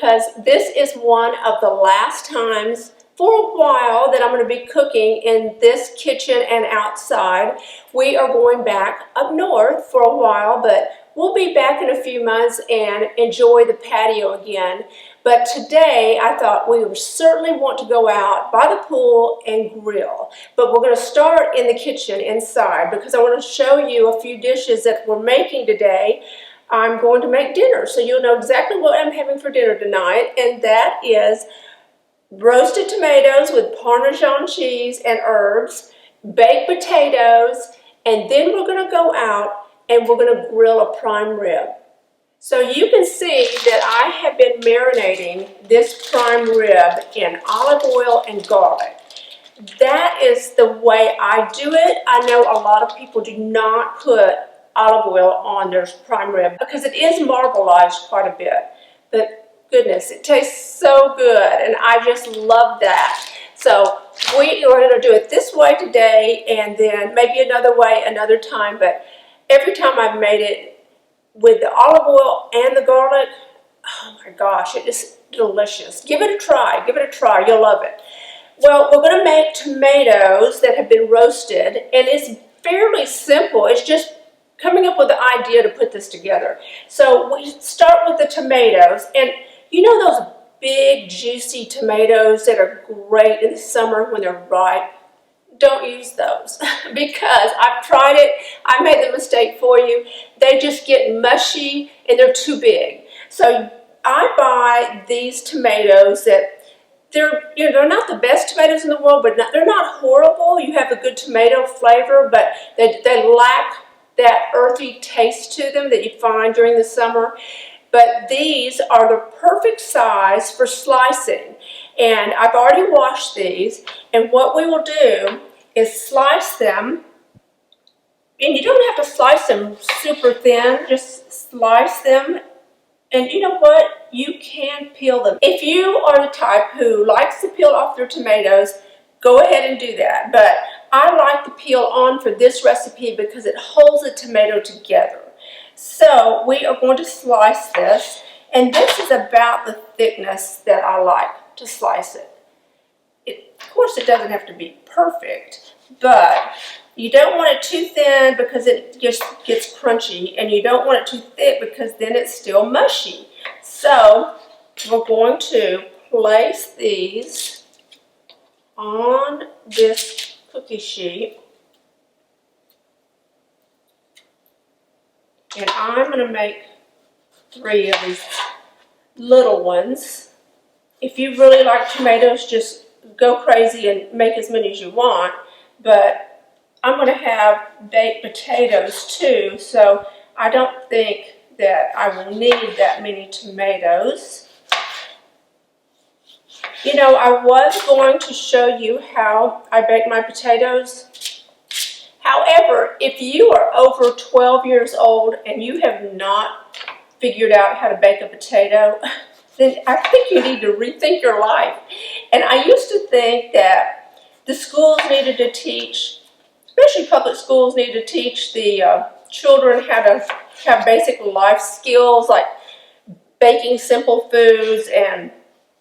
because this is one of the last times for a while that I'm going to be cooking in this kitchen and outside. We are going back up north for a while, but we'll be back in a few months and enjoy the patio again. But today I thought we would certainly want to go out by the pool and grill. But we're going to start in the kitchen inside because I want to show you a few dishes that we're making today. I'm going to make dinner, so you'll know exactly what I'm having for dinner tonight, and that is roasted tomatoes with Parmesan cheese and herbs, baked potatoes, and then we're going to go out and we're going to grill a prime rib. So you can see that I have been marinating this prime rib in olive oil and garlic. That is the way I do it. I know a lot of people do not put olive oil on their prime rib because it is marbleized quite a bit. But goodness, it tastes so good, and I just love that. So we are going to do it this way today, and then maybe another way another time. But every time I've made it with the olive oil and the garlic, oh my gosh, it is delicious. Give it a try. Give it a try. You'll love it. Well, we're going to make tomatoes that have been roasted, and it's fairly simple. It's just coming up with the idea to put this together. So we start with the tomatoes, and you know those big juicy tomatoes that are great in the summer when they're ripe? Don't use those because I've tried it. I made the mistake for you. They just get mushy and they're too big. So I buy these tomatoes that they're not the best tomatoes in the world, but they're not horrible. You have a good tomato flavor, but they lack that earthy taste to them that you find during the summer. But these are the perfect size for slicing. And I've already washed these. And what we will do is slice them. And you don't have to slice them super thin. Just slice them. And you know what? You can peel them. If you are the type who likes to peel off their tomatoes, go ahead and do that. But I like the peel on for this recipe because it holds the tomato together. So we are going to slice this, and this is about the thickness that I like to slice it. Of course, it doesn't have to be perfect, but you don't want it too thin because it just gets crunchy, and you don't want it too thick because then it's still mushy. So we're going to place these on this cookie sheet. And I'm going to make 3 of these little ones. If you really like tomatoes, just go crazy and make as many as you want. But I'm going to have baked potatoes too, so I don't think that I will need that many tomatoes. You know, I was going to show you how I bake my potatoes. However, if you are over 12 years old and you have not figured out how to bake a potato, then I think you need to rethink your life. And I used to think that the schools needed to teach, especially public schools, needed to teach the children how to have basic life skills like baking simple foods and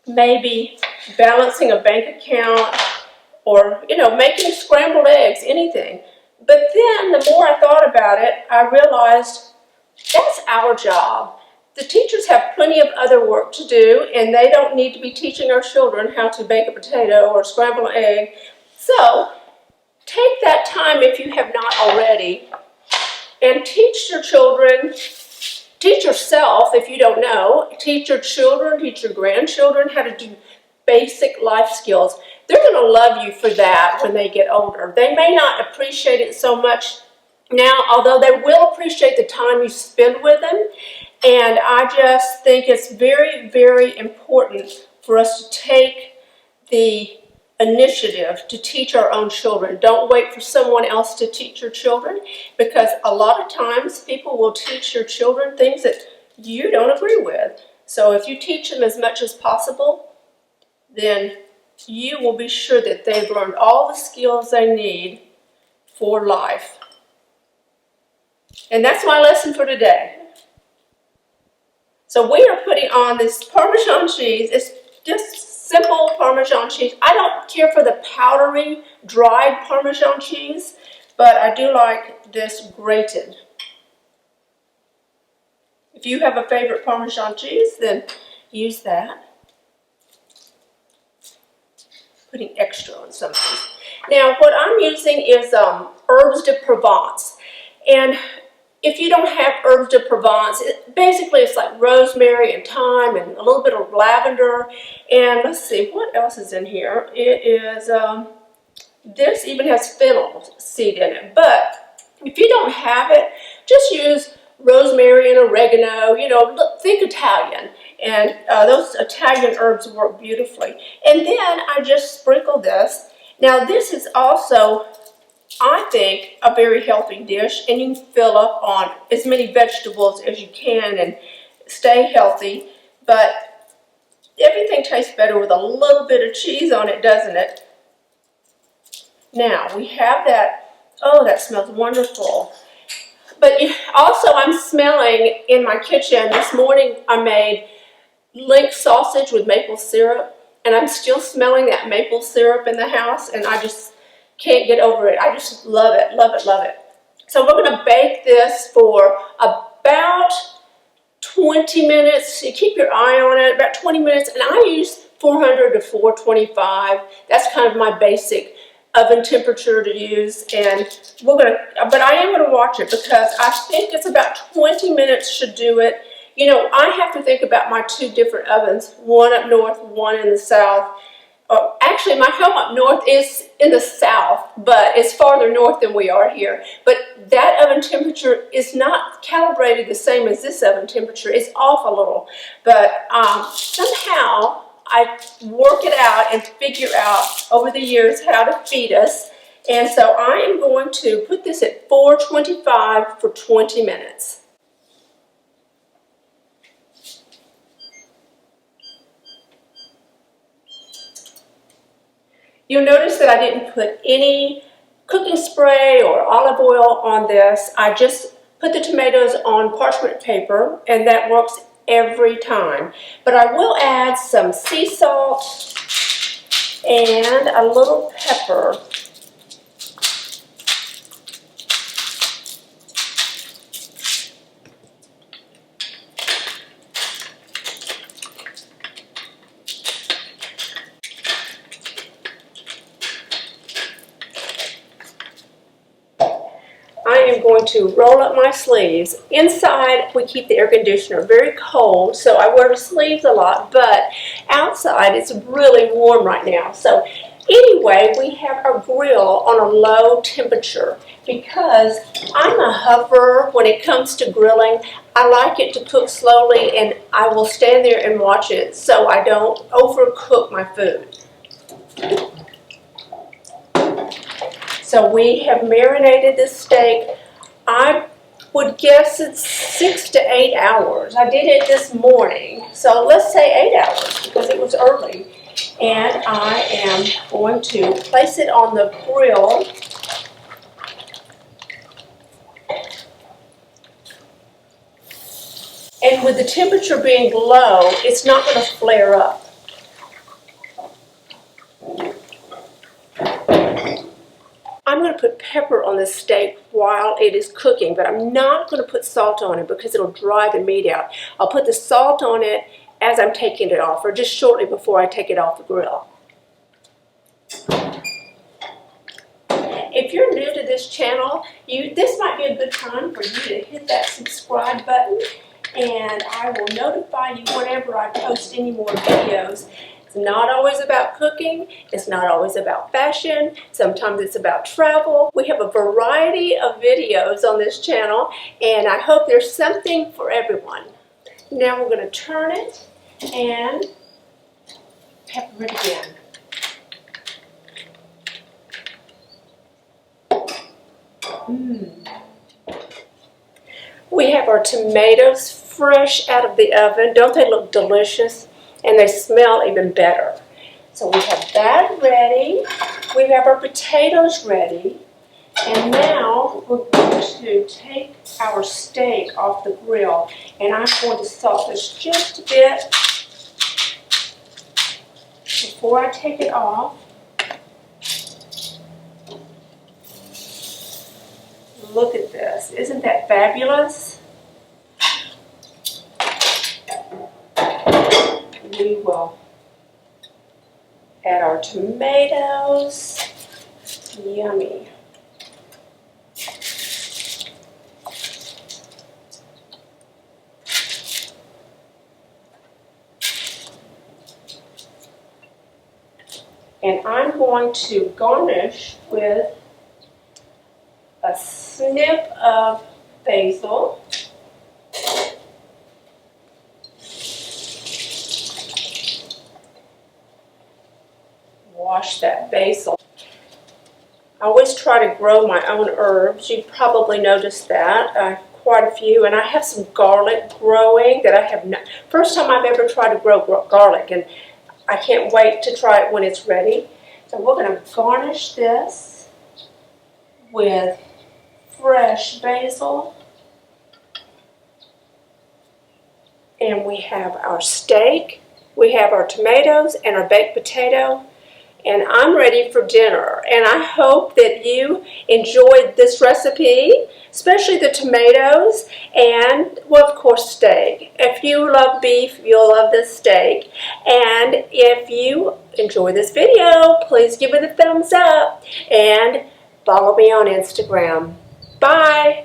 maybe balancing a bank account or, you know, making scrambled eggs, anything. But then the more I thought about it, I realized that's our job. The teachers have plenty of other work to do, and they don't need to be teaching our children how to bake a potato or scramble an egg. So take that time, if you have not already, and teach your children, teach yourself if you don't know, teach your children, teach your grandchildren how to do basic life skills. They're going to love you for that when they get older. They may not appreciate it so much now, although they will appreciate the time you spend with them. And I just think it's very, very important for us to take the initiative to teach our own children. Don't wait for someone else to teach your children, because a lot of times people will teach your children things that you don't agree with. So if you teach them as much as possible, then you will be sure that they've learned all the skills they need for life. And that's my lesson for today. So we are putting on this Parmesan cheese. It's just simple Parmesan cheese. I don't care for the powdery, dried Parmesan cheese, but I do like this grated. If you have a favorite Parmesan cheese, then use that. Putting extra on some of these. Now, what I'm using is herbs de Provence. And if you don't have herbs de Provence, basically it's like rosemary and thyme and a little bit of lavender. And let's see, what else is in here? It is, this even has fennel seed in it. But if you don't have it, just use rosemary and oregano. You know, think Italian. And those Italian herbs work beautifully. And then I just sprinkle this. Now this is also, I think, a very healthy dish, and you can fill up on as many vegetables as you can and stay healthy. But everything tastes better with a little bit of cheese on it, doesn't it? Now we have that. Oh, that smells wonderful. But also I'm smelling in my kitchen. This morning I made link sausage with maple syrup, and I'm still smelling that maple syrup in the house, and I just can't get over it. I just love it, love it, love it. So we're going to bake this for about 20 minutes. You keep your eye on it, about 20 minutes, and I use 400 to 425. That's kind of my basic oven temperature to use, and but I am going to watch it because I think it's about 20 minutes should do it. You know, I have to think about my two different ovens, one up north, one in the south. Actually, my home up north is in the south, but it's farther north than we are here. But that oven temperature is not calibrated the same as this oven temperature. It's off a little. But somehow I work it out and figure out over the years how to feed us. And so I am going to put this at 425 for 20 minutes. You'll notice that I didn't put any cooking spray or olive oil on this. I just put the tomatoes on parchment paper, and that works every time. But I will add some sea salt and a little pepper. I am going to roll up my sleeves. Inside, we keep the air conditioner very cold, so I wear the sleeves a lot, but outside it's really warm right now. So anyway, we have our grill on a low temperature because I'm a hoverer when it comes to grilling. I like it to cook slowly, and I will stand there and watch it so I don't overcook my food. So we have marinated this steak. I would guess it's 6 to 8 hours. I did it this morning, so let's say 8 hours because it was early. And I am going to place it on the grill. And with the temperature being low, it's not going to flare up. I'm going to put pepper on this steak while it is cooking, but I'm not going to put salt on it because it'll dry the meat out. I'll put the salt on it as I'm taking it off, or just shortly before I take it off the grill. If you're new to this channel, this might be a good time for you to hit that subscribe button, and I will notify you whenever I post any more videos. It's not always about cooking. It's not always about fashion. Sometimes it's about travel. We have a variety of videos on this channel, and I hope there's something for everyone. Now we're going to turn it and pepper it again. We have our tomatoes fresh out of the oven. Don't they look delicious? And they smell even better. So we have that ready. We have our potatoes ready. And now we're going to take our steak off the grill, and I'm going to salt this just a bit before I take it off. Look at this. Isn't that fabulous? We will add our tomatoes. Yummy. And I'm going to garnish with a snip of basil. Wash that basil. I always try to grow my own herbs. You probably noticed that. Quite a few. And I have some garlic growing that I have not. First time I've ever tried to grow garlic, and I can't wait to try it when it's ready. So we're going to garnish this with fresh basil. And we have our steak, we have our tomatoes and our baked potato, and I'm ready for dinner. And I hope that you enjoyed this recipe, especially the tomatoes and, well, of course, steak. If you love beef, you'll love this steak. And if you enjoy this video, please give it a thumbs up and follow me on Instagram. Bye.